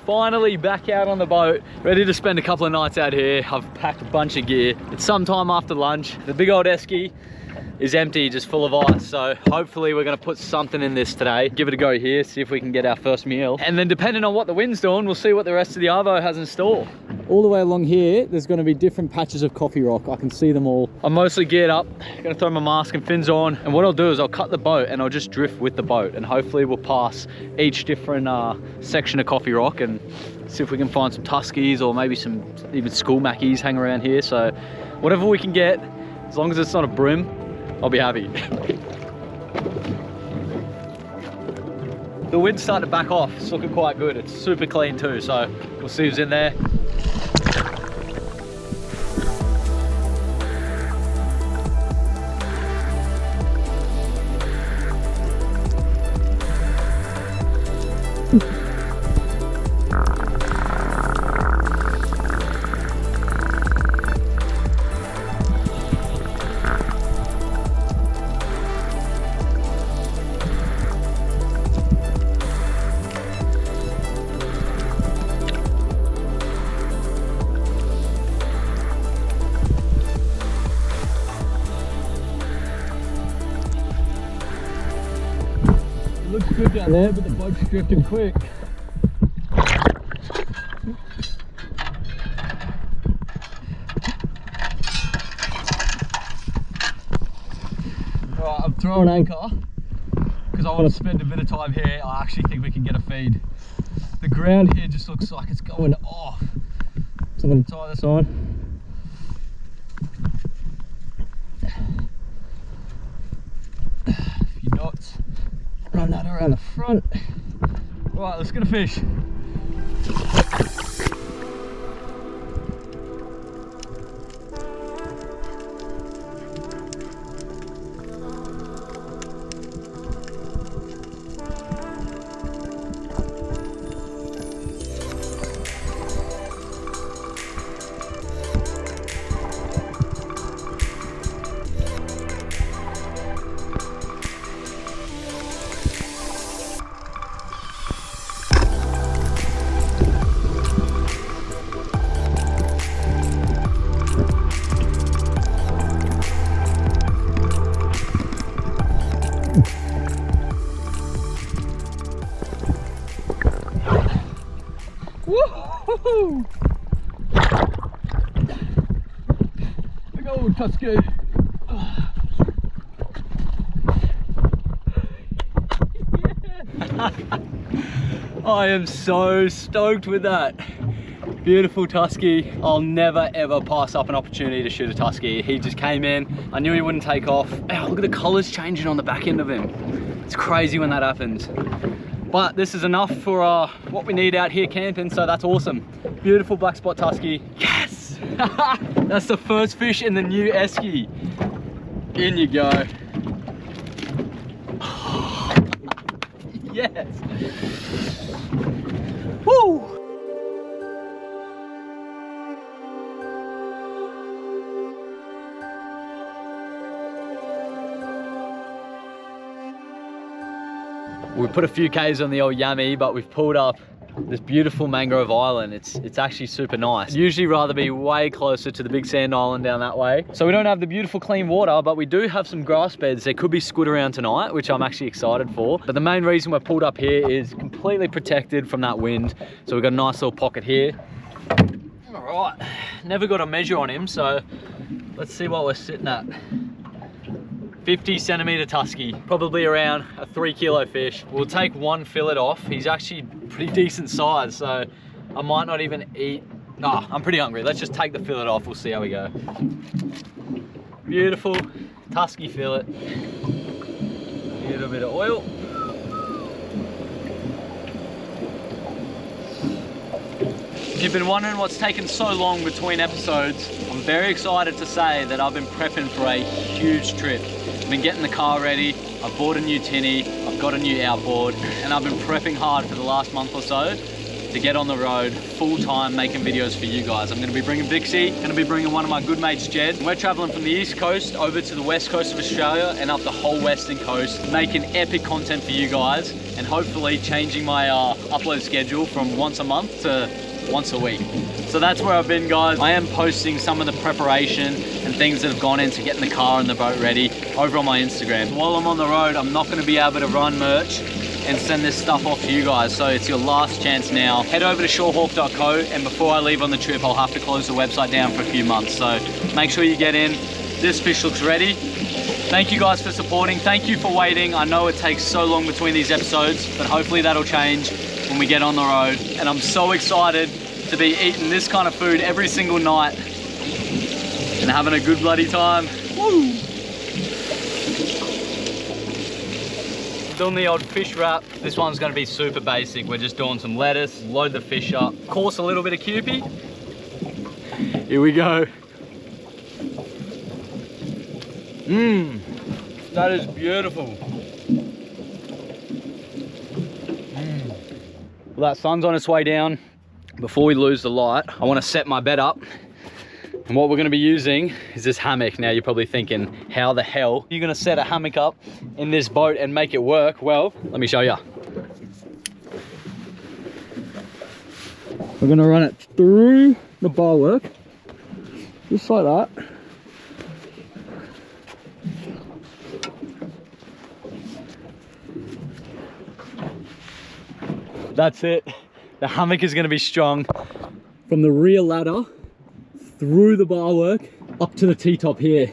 finally back out on the boat, ready to spend a couple of nights out here. I've packed a bunch of gear. It's sometime after lunch. The big old esky is empty, just full of ice. So hopefully we're gonna put something in this today. Give it a go here, see if we can get our first meal. And then depending on what the wind's doing, we'll see what the rest of the Arvo has in store. All the way along here, there's gonna be different patches of coffee rock. I can see them all. I'm mostly geared up, gonna throw my mask and fins on. And what I'll do is I'll cut the boat and I'll just drift with the boat. And hopefully we'll pass each different section of coffee rock and see if we can find some Tuskies or maybe some even school Mackies hang around here. So whatever we can get, as long as it's not a brim, I'll be happy. The wind's starting to back off. It's looking quite good. It's super clean too, so we'll see who's in there. Looks good down there, but the boat's drifting quick. Alright, I'm throwing anchor because I want to spend a bit of time here. I actually think we can get a feed. The ground here just looks like it's going off. So I'm going to tie this on. A few knots. Run that around the front. Right, let's get a fish. Woohoo! Big old Tusky. I am so stoked with that. Beautiful Tusky. I'll never ever pass up an opportunity to shoot a Tusky. He just came in. I knew he wouldn't take off. Oh, look at the colours changing on the back end of him. It's crazy when that happens. But this is enough for what we need out here camping, so that's awesome. Beautiful black spot Tusky. Yes! That's the first fish in the new esky. In you go. Yes! Woo! We put a few Ks on the old Yummy, but we've pulled up this beautiful mangrove island. It's actually super nice. I'd usually rather be way closer to the big sand island down that way. So we don't have the beautiful clean water, but we do have some grass beds. There could be squid around tonight, which I'm actually excited for. But the main reason we're pulled up here is completely protected from that wind. So we've got a nice little pocket here. All right, never got a measure on him, so let's see what we're sitting at. 50 centimeter Tusky, probably around a 3 kilo fish. We'll take one fillet off. He's actually pretty decent size, so I might not even eat. I'm pretty hungry. Let's just take the fillet off. We'll see how we go. Beautiful Tusky fillet. A little bit of oil. If you've been wondering what's taken so long between episodes, I'm very excited to say that I've been prepping for a huge trip. I've been getting the car ready, I've bought a new tinny, I've got a new outboard, and I've been prepping hard for the last month or so to get on the road full time making videos for you guys. I'm going to be bringing Vixie, going to be bringing one of my good mates Jed. We're traveling from the east coast over to the west coast of Australia and up the whole western coast, making epic content for you guys and hopefully changing my upload schedule from once a month to once a week. So that's where I've been, guys. I am posting some of the preparation and things that have gone into getting the car and the boat ready over on my Instagram. While I'm on the road, I'm not going to be able to run merch and send this stuff off to you guys, so it's your last chance now. Head over to shorehawk.co, and before I leave on the trip, I'll have to close the website down for a few months, so make sure you get in. This fish looks ready. Thank you guys for supporting. Thank you for waiting. I know it takes so long between these episodes, but hopefully that'll change when we get on the road. And I'm so excited to be eating this kind of food every single night and having a good bloody time. Woo! Doing the old fish wrap. This one's gonna be super basic. We're just doing some lettuce, load the fish up. Of course, a little bit of Kewpie. Here we go. Mmm, that is beautiful. Well, that sun's on its way down. Before we lose the light, I want to set my bed up. And what we're going to be using is this hammock. Now you're probably thinking, how the hell are you going to set a hammock up in this boat and make it work? Well, let me show you. We're going to run it through the bar work, just like that. That's it. The hammock is going to be strung from the rear ladder through the bar work up to the T-top here.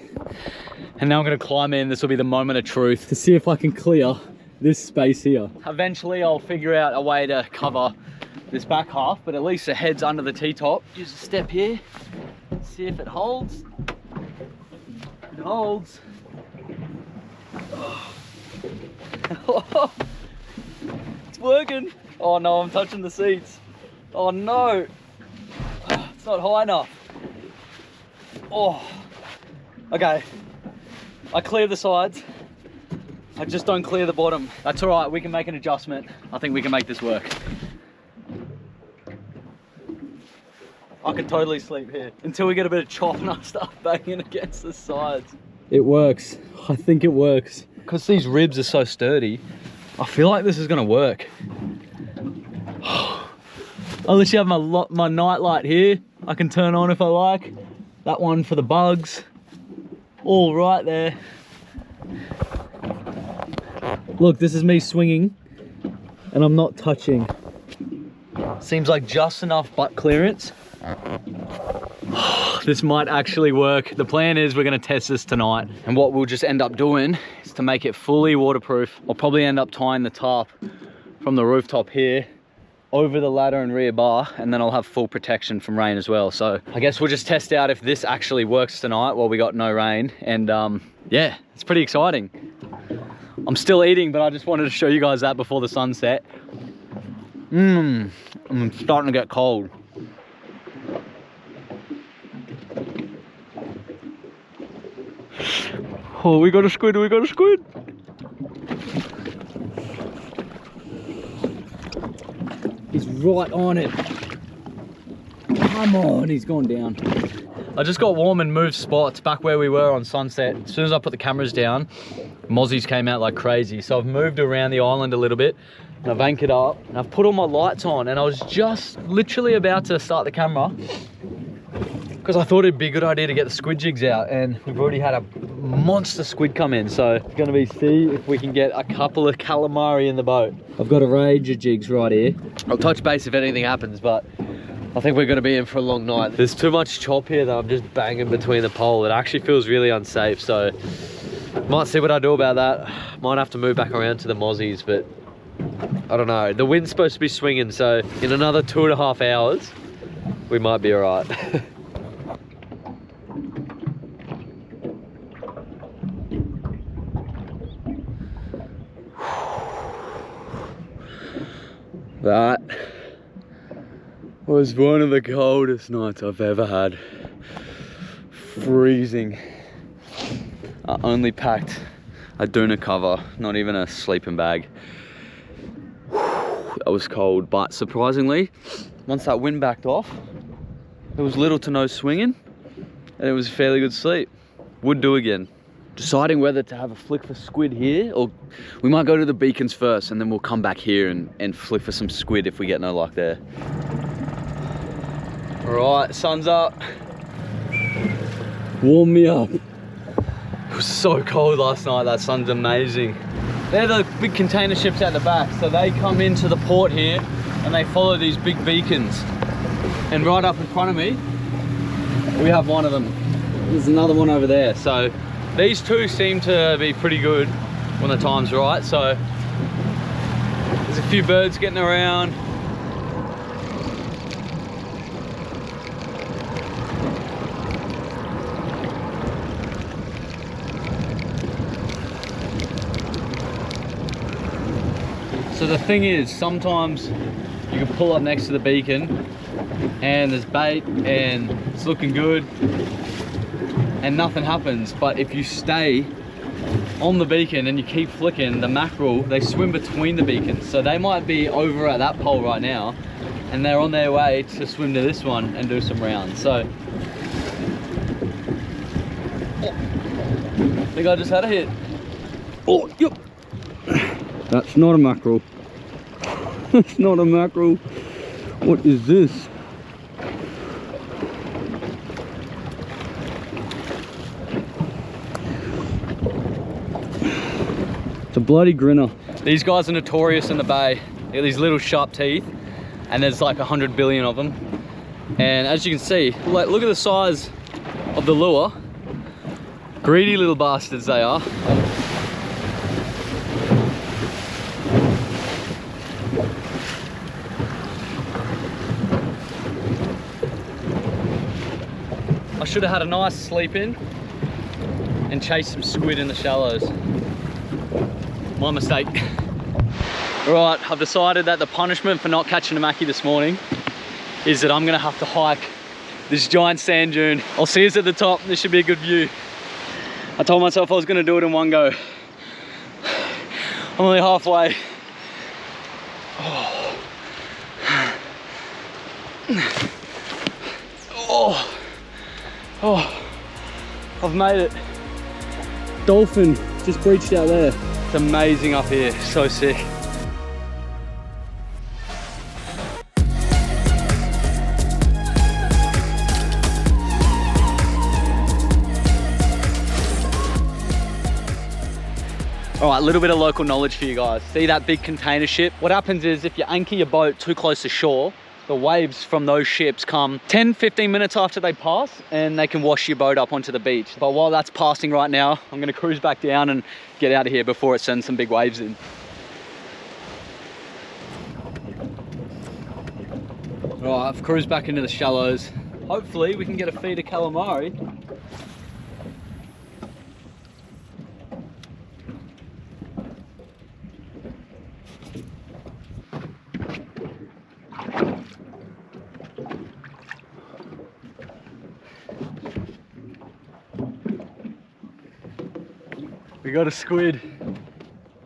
And now I'm going to climb in. This will be the moment of truth to see if I can clear this space here. Eventually I'll figure out a way to cover this back half, but at least the head's under the T-top. Use a step here, see if it holds. It holds. Oh. It's working. Oh no, I'm touching the seats. Oh no, it's not high enough. Oh, okay. I clear the sides. I just don't clear the bottom. That's all right, we can make an adjustment. I think we can make this work. I could totally sleep here until we get a bit of chop and I start banging against the sides. It works, I think it works. Because these ribs are so sturdy, I feel like this is gonna work. I literally have my night light here. I can turn on if I like. That one for the bugs. All right there. Look, this is me swinging and I'm not touching. Seems like just enough butt clearance. This might actually work. The plan is we're gonna test this tonight. And what we'll just end up doing is to make it fully waterproof. I'll probably end up tying the tarp from the rooftop here over the ladder and rear bar, and then I'll have full protection from rain as well. So I guess we'll just test out if this actually works tonight while we got no rain. And yeah, it's pretty exciting. I'm still eating, but I just wanted to show you guys that before the sunset. I'm starting to get cold. Oh, we got a squid, we got a squid. He's right on it. Come on, he's gone down. I just got warm and moved spots back where we were on sunset. As soon as I put the cameras down, mozzies came out like crazy. So I've moved around the island a little bit and I've anchored up and I've put all my lights on, and I was just literally about to start the camera because I thought it'd be a good idea to get the squid jigs out, and we've already had a monster squid come in. So it's gonna be see if we can get a couple of calamari in the boat. I've got a range of jigs right here. I'll touch base if anything happens, but I think we're gonna be in for a long night. There's too much chop here that I'm just banging between the pole. It actually feels really unsafe, so might see what I do about that. Might have to move back around to the mozzies, but I don't know. The wind's supposed to be swinging, so in another 2.5 hours, we might be all right. That was one of the coldest nights I've ever had. Freezing. I only packed a dune cover, not even a sleeping bag. That was cold, but surprisingly, once that wind backed off, there was little to no swinging, and it was a fairly good sleep. Would do again. deciding whether to have a flick for squid here, or we might go to the beacons first and then we'll come back here and flick for some squid if we get no luck there. All right, sun's up. Warm me up. It was so cold last night. That sun's amazing. They're the big container ships at the back, so they come into the port here and they follow these big beacons. And right up in front of me, we have one of them. There's another one over there. So these two seem to be pretty good when the time's right. So there's a few birds getting around. So the thing is, sometimes you can pull up next to the beacon and there's bait and it's looking good and nothing happens. But if you stay on the beacon and you keep flicking, the mackerel, they swim between the beacons. So they might be over at that pole right now and they're on their way to swim to this one and do some rounds. So I think I just had a hit. Oh, yep. That's not a mackerel. That's not a mackerel. What is this? It's a bloody grinner. These guys are notorious in the bay. They got these little sharp teeth and there's like 100 billion of them. And as you can see, look at the size of the lure. Greedy little bastards they are. I should have had a nice sleep in and chased some squid in the shallows. My mistake. Right, I've decided that the punishment for not catching a mackie this morning is that I'm gonna have to hike this giant sand dune. I'll see us at the top. This should be a good view. I told myself I was gonna do it in one go. I'm only halfway. Oh. Oh. Oh, I've made it. Dolphin just breached out there. It's amazing up here, so sick. All right, a little bit of local knowledge for you guys. See that big container ship? What happens is if you anchor your boat too close to shore, the waves from those ships come 10-15 minutes after they pass and they can wash your boat up onto the beach. But while that's passing right now, I'm gonna cruise back down and get out of here before it sends some big waves in. All right, I've cruised back into the shallows. Hopefully we can get a feed of calamari. We got a squid.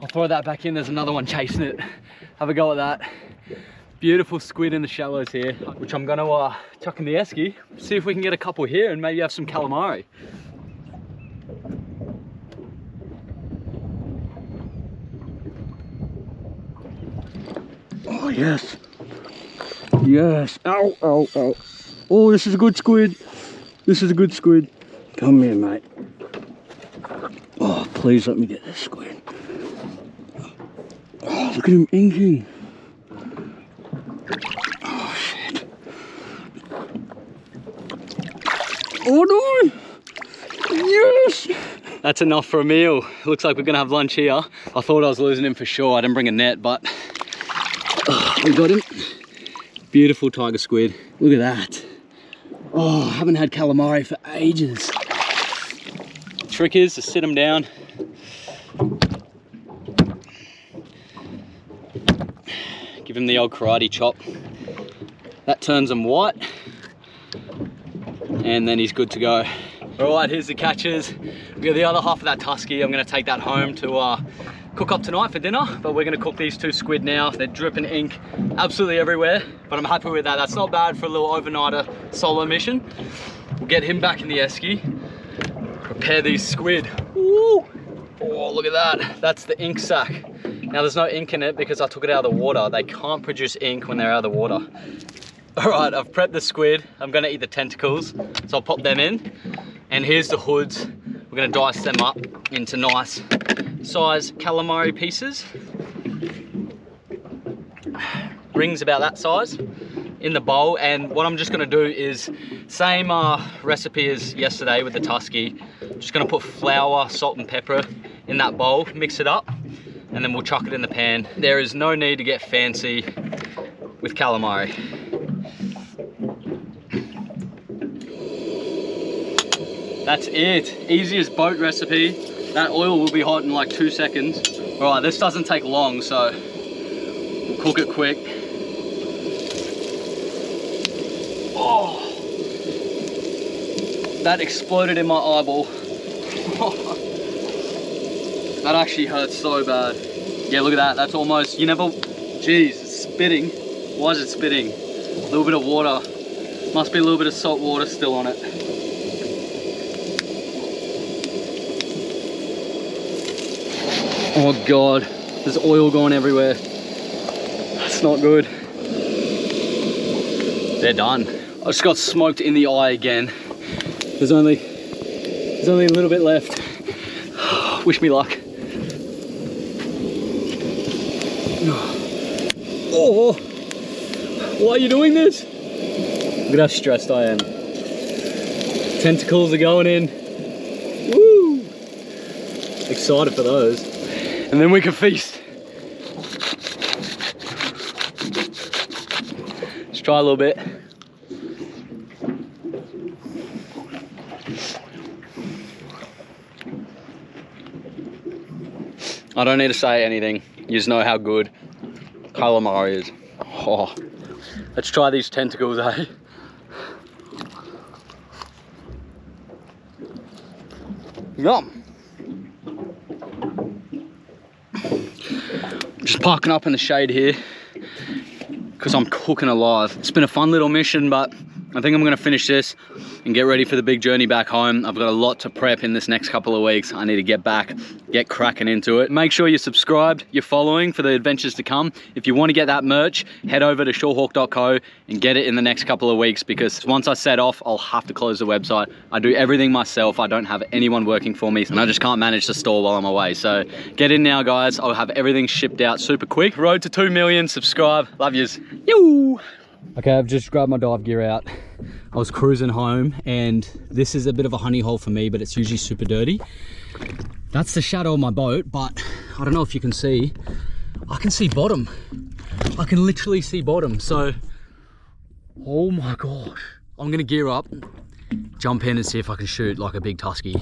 I'll throw that back in. There's another one chasing it. Have a go at that. Beautiful squid in the shallows here, which I'm gonna chuck in the esky. See if we can get a couple here and maybe have some calamari. Oh yes. Yes. Ow, ow, ow. Oh, this is a good squid. This is a good squid. Come here, mate. Oh, please let me get this squid. Oh, look at him inking. Oh, shit. Oh, no. Yes. That's enough for a meal. Looks like we're going to have lunch here. I thought I was losing him for sure. I didn't bring a net, but we got him. Beautiful tiger squid. Look at that. Oh, I haven't had calamari for ages. Trick is to sit them down. Give him the old karate chop. That turns him white. And then he's good to go. All right, here's the catches. We got the other half of that Tusky. I'm gonna take that home to cook up tonight for dinner, but we're gonna cook these two squid now. They're dripping ink absolutely everywhere, but I'm happy with that. That's not bad for a little overnighter solo mission. We'll get him back in the esky. Prepare these squid. Woo! Woo! Oh, look at that. That's the ink sac. Now there's no ink in it because I took it out of the water. They can't produce ink when they're out of the water. All right, I've prepped the squid. I'm gonna eat the tentacles, so I'll pop them in. And here's the hoods. We're gonna dice them up into nice size calamari pieces. Rings about that size in the bowl. And what I'm just gonna do is same recipe as yesterday with the Tusky. Just gonna put flour, salt and pepper in that bowl, mix it up, and then we'll chuck it in the pan. There is no need to get fancy with calamari. That's it, easiest boat recipe. That oil will be hot in like 2 seconds. All right, this doesn't take long, so we'll cook it quick. Oh, that exploded in my eyeball. That actually hurts so bad. Yeah, look at that, that's almost, geez, it's spitting. Why is it spitting? A little bit of water. Must be a little bit of salt water still on it. Oh God, there's oil going everywhere. That's not good. They're done. I just got smoked in the eye again. There's only a little bit left. Wish me luck. Oh, why are you doing this? Look at how stressed I am. Tentacles are going in. Woo! Excited for those. And then we can feast. Let's try a little bit. I don't need to say anything. You just know how good calamari is. Oh, let's try these tentacles, eh? Yum. Just parking up in the shade here because I'm cooking alive. It's been a fun little mission, but I think I'm gonna finish this and get ready for the big journey back home. I've got a lot to prep in this next couple of weeks. I need to get back, get cracking into it. Make sure you're subscribed, you're following for the adventures to come. If you want to get that merch, head over to shorehawk.co and get it in the next couple of weeks, because once I set off, I'll have to close the website. I do everything myself. I don't have anyone working for me, and I just can't manage the store while I'm away. So get in now, guys. I'll have everything shipped out super quick. Road to 2 million, subscribe. Love yous. Yoo! Okay, I've just grabbed my dive gear out. I was cruising home, and this is a bit of a honey hole for me, but it's usually super dirty. That's the shadow of my boat, but I don't know if you can see. I can see bottom. I can literally see bottom. So, oh my gosh. I'm gonna gear up, jump in and see if I can shoot like a big Tusky.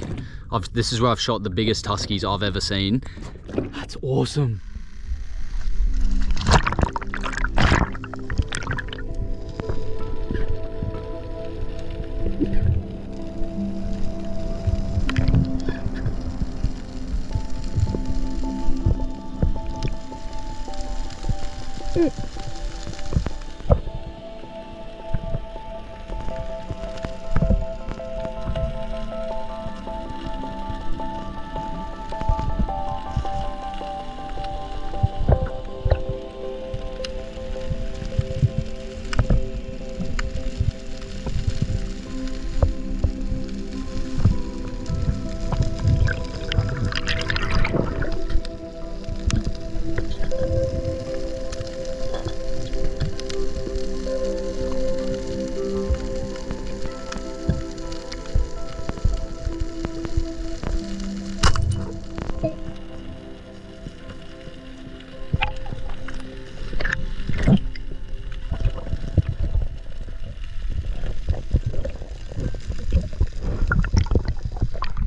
This is where I've shot the biggest Tuskies I've ever seen. That's awesome.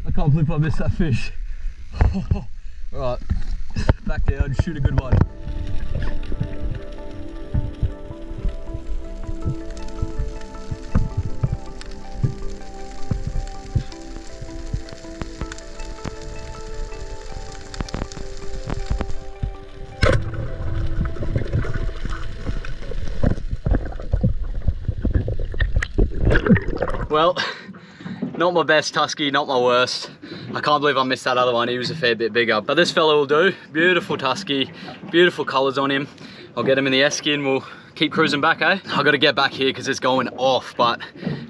I can't believe I missed that fish. Alright, back down, shoot a good one. Well, not my best Tusky, not my worst. I can't believe I missed that other one. He was a fair bit bigger, but this fella will do. Beautiful Tusky, beautiful colors on him. I'll get him in the esky and we'll keep cruising back, eh? I gotta get back here because it's going off, but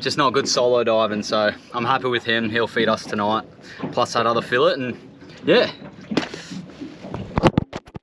just not good solo diving, so I'm happy with him. He'll feed us tonight, plus that other fillet, and yeah,